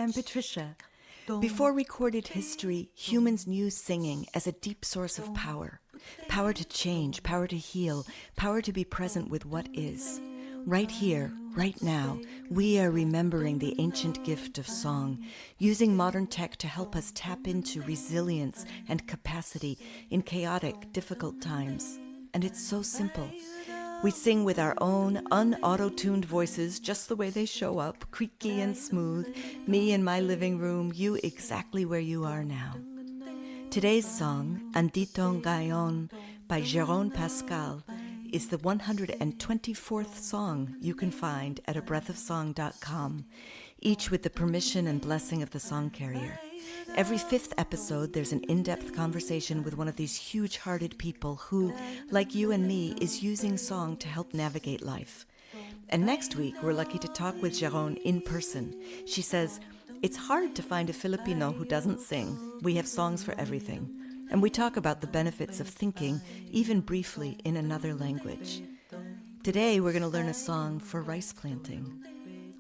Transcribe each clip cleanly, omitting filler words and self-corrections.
I'm Patricia. Before recorded history, humans knew singing as a deep source of power. Power to change, power to heal, power to be present with what is. Right here, right now, we are remembering the ancient gift of song, using modern tech to help us tap into resilience and capacity in chaotic, difficult times. And it's so simple. We sing with our own un-auto-tuned voices just the way they show up, creaky and smooth, me in my living room, you exactly where you are now. Today's song, Andito Ngayon by Gérone Pascal, is the 124th song you can find at abreathofsong.com, each with the permission and blessing of the song carrier. Every fifth episode, there's an in-depth conversation with one of these huge-hearted people who, like you and me, is using song to help navigate life. And next week, we're lucky to talk with Gérone in person. She says, it's hard to find a Filipino who doesn't sing. We have songs for everything. And we talk about the benefits of thinking, even briefly, in another language. Today, we're going to learn a song for rice planting.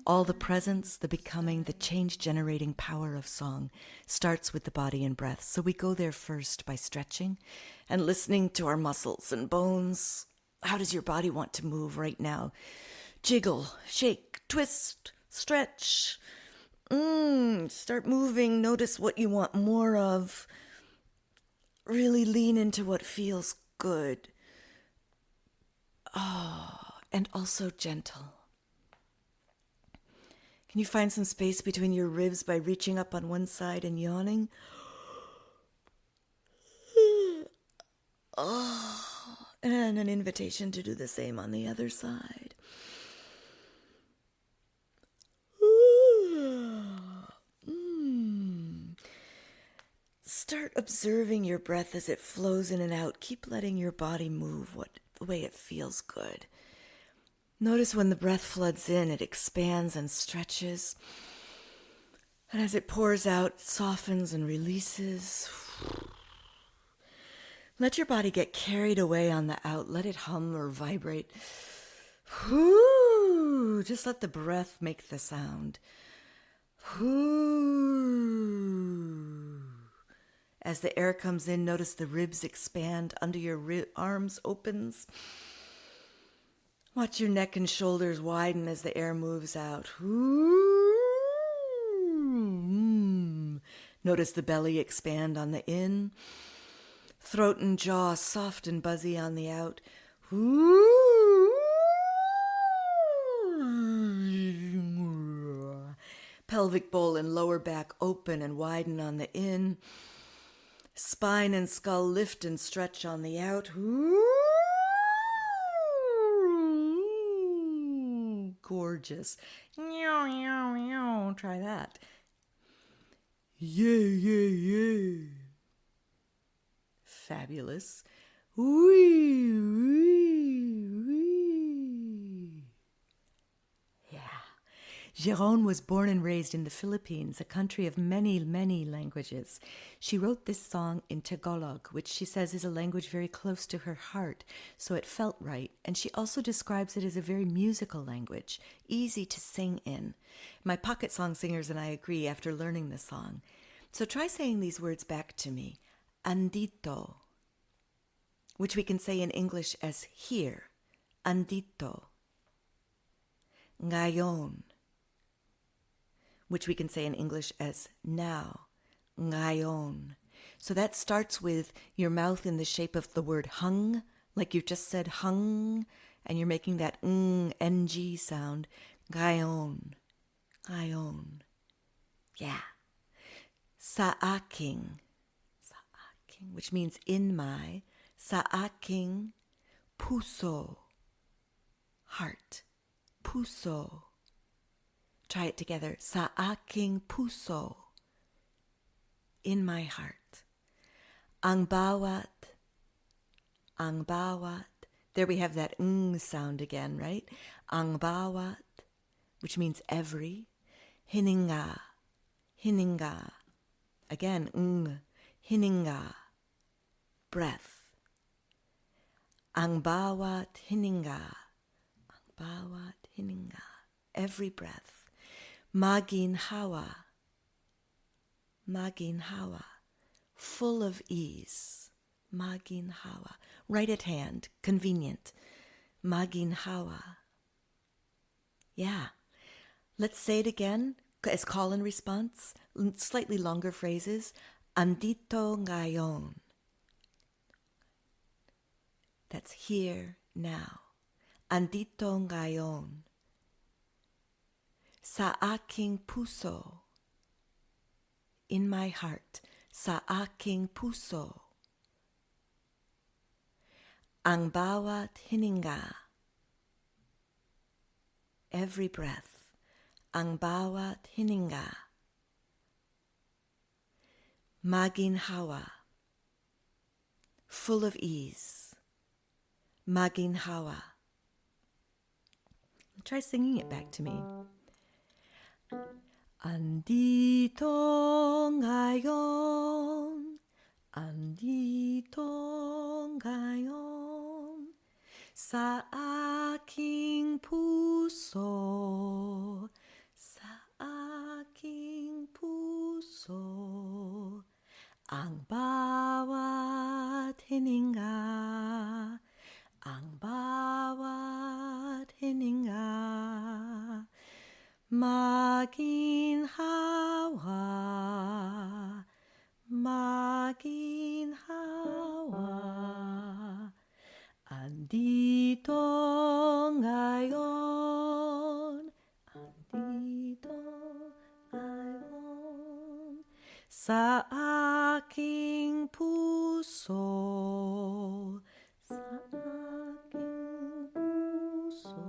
All the presence, the becoming, the change-generating power of song starts with the body and breath. So we go there first by stretching and listening to our muscles and bones. How does your body want to move right now? Jiggle, shake, twist, stretch. Start moving. Notice what you want more of. Really lean into what feels good. And also gentle. Can you find some space between your ribs by reaching up on one side and yawning? And an invitation to do the same on the other side. Start observing your breath as it flows in and out. Keep letting your body move the way it feels good. Notice when the breath floods in, it expands and stretches. And as it pours out, it softens and releases. Let your body get carried away on the out. Let it hum or vibrate. Just let the breath make the sound. As the air comes in, notice the ribs expand under your arms opens. Watch your neck and shoulders widen as the air moves out. Notice the belly expand on the in. Throat and jaw soft and buzzy on the out. Pelvic bowl and lower back open and widen on the in. Spine and skull lift and stretch on the out. Gorgeous. Try that. Yeah. Fabulous. Yeah. Gérone was born and raised in the Philippines, a country of many, many languages. She wrote this song in Tagalog, which she says is a language very close to her heart, so it felt right. And she also describes it as a very musical language, easy to sing in. My pocket song singers and I agree after learning this song. So try saying these words back to me. Andito, which we can say in English as here. Andito. Ngayon, which we can say in English as now, ngayon. So that starts with your mouth in the shape of the word hung, like you just said hung, and you're making that ng sound. Ngayon, ngayon. Yeah. Sa aking, which means in my, sa aking puso, heart, puso. Try it together. Sa aking puso, in my heart. Ang bawat. There we have that ng sound again, right? Ang bawat, which means every. Hininga. Again, ng. Hininga. Breath. Ang bawat hininga. Every breath. Maginhawa. maginhawa, full of ease. Maginhawa, right at hand, convenient. Maginhawa. Yeah. Let's say it again as call and response, slightly longer phrases. Andito Ngayon. That's here, now. Andito Ngayon. Sa aking puso. In my heart. Sa aking puso. Ang bawat hininga. Every breath. Ang bawat hininga. Maginhawa. Full of ease. Maginhawa. Try singing it back to me. Andito ngayon, andito ngayon, sa aking puso, sa aking puso, ang bawat hininga, ang bawat hininga, maginhawa, maginhawa, andito ngayon, andito ngayon, sa aking puso, sa aking puso,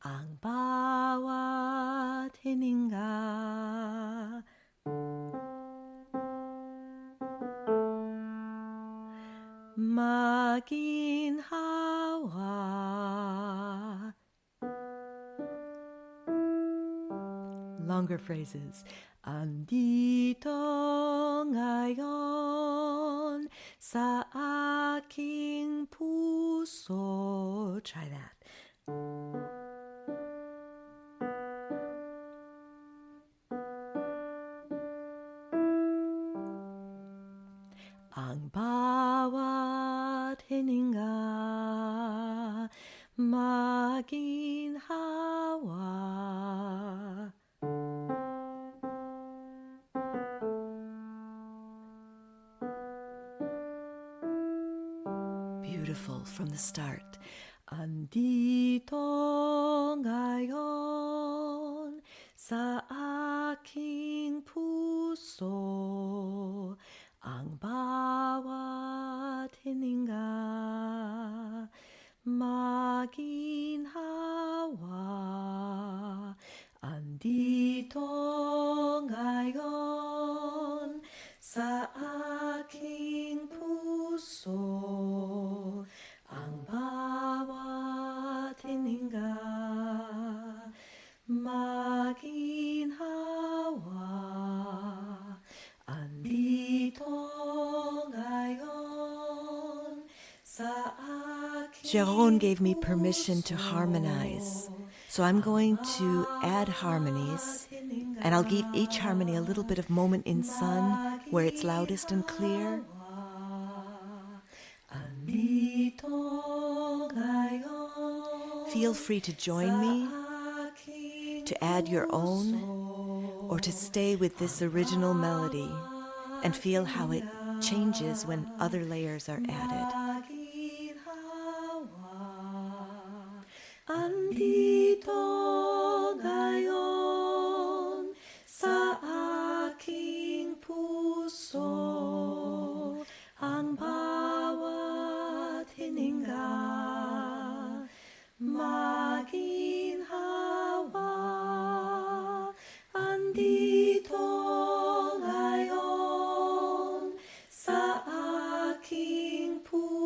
ang bawat hininga. Maginhawa. Longer phrases. Andito ngayon sa aking puso. Try that. Ang bawat hininga, maginhawa. Beautiful from the start. Andito ngayon sa aking puso, ang bawat hininga, maginhawa. Andito ngayon sa aking puso, ang bawat hininga, maginhawa. Andito ngayon sa aking Gérone gave me permission to harmonize. So I'm going to add harmonies, and I'll give each harmony a little bit of moment in sun where it's loudest and clear. Feel free to join me, to add your own, or to stay with this original melody and feel how it changes when other layers are added. Andito ngayon sa aking puso, ang bawat hininga, maginhawa. Andito ngayon sa aking puso,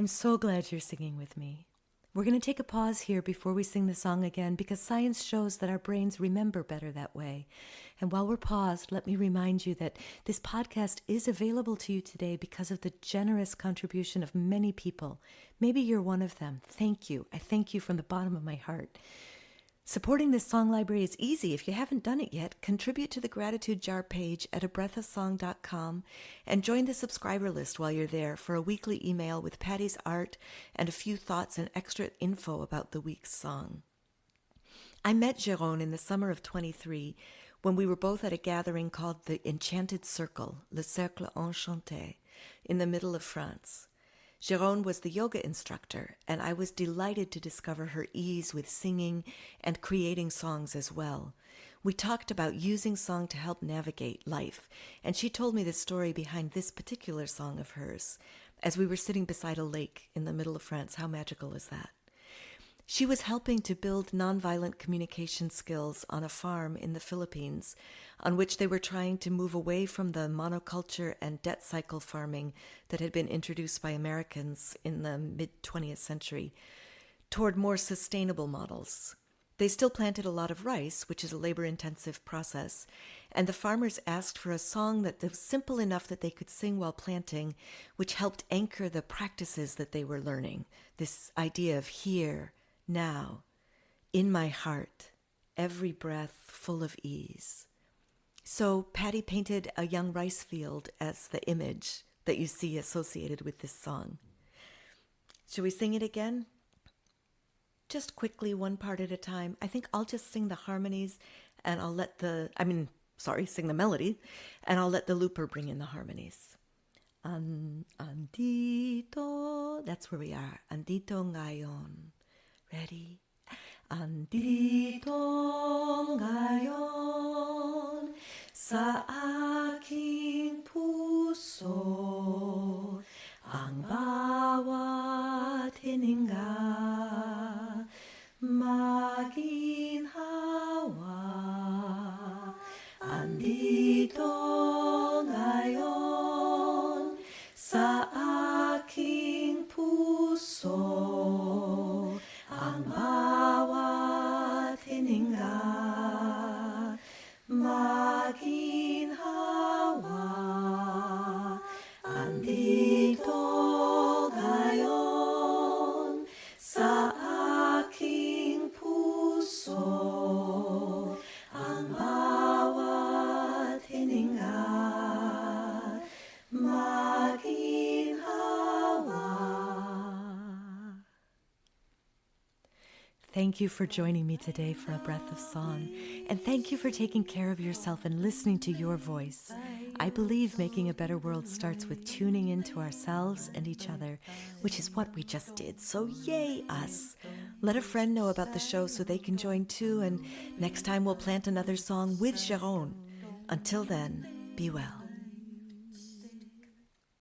I'm so glad you're singing with me. We're going to take a pause here before we sing the song again because science shows that our brains remember better that way. And while we're paused, let me remind you that this podcast is available to you today because of the generous contribution of many people. Maybe you're one of them. Thank you. I thank you from the bottom of my heart. Supporting this song library is easy. If you haven't done it yet, contribute to the Gratitude Jar page at abreathofsong.com and join the subscriber list while you're there for a weekly email with Patty's art and a few thoughts and extra info about the week's song. I met Gérone in the summer of 23 when we were both at a gathering called the Enchanted Circle, Le Cercle Enchanté, in the middle of France. Gérone was the yoga instructor, and I was delighted to discover her ease with singing and creating songs as well. We talked about using song to help navigate life, and she told me the story behind this particular song of hers as we were sitting beside a lake in the middle of France. How magical is that? She was helping to build nonviolent communication skills on a farm in the Philippines, on which they were trying to move away from the monoculture and debt cycle farming that had been introduced by Americans in the mid-20th century, toward more sustainable models. They still planted a lot of rice, which is a labor-intensive process, and the farmers asked for a song that was simple enough that they could sing while planting, which helped anchor the practices that they were learning, this idea of here, now, in my heart, every breath full of ease. So Patty painted a young rice field as the image that you see associated with this song. Should we sing it again? Just quickly, one part at a time. I think I'll just sing the harmonies and I'll let sing the melody, and I'll let the looper bring in the harmonies. Andito, that's where we are. Andito Ngayon. Ready? Andito ngayon sa aking puso ang bawat hininga maginhawa. Andito ngayon sa aking puso ang bawat hininga maginhawa. Andito ngayon sa aking puso ang bawat hininga maginhawa. Thank you for joining me today for A Breath of Song, and thank you for taking care of yourself and listening to your voice. I believe making a better world starts with tuning into ourselves and each other, which is what we just did, so yay us! Let a friend know about the show so they can join too, and next time we'll plant another song with Gérone. Until then, be well.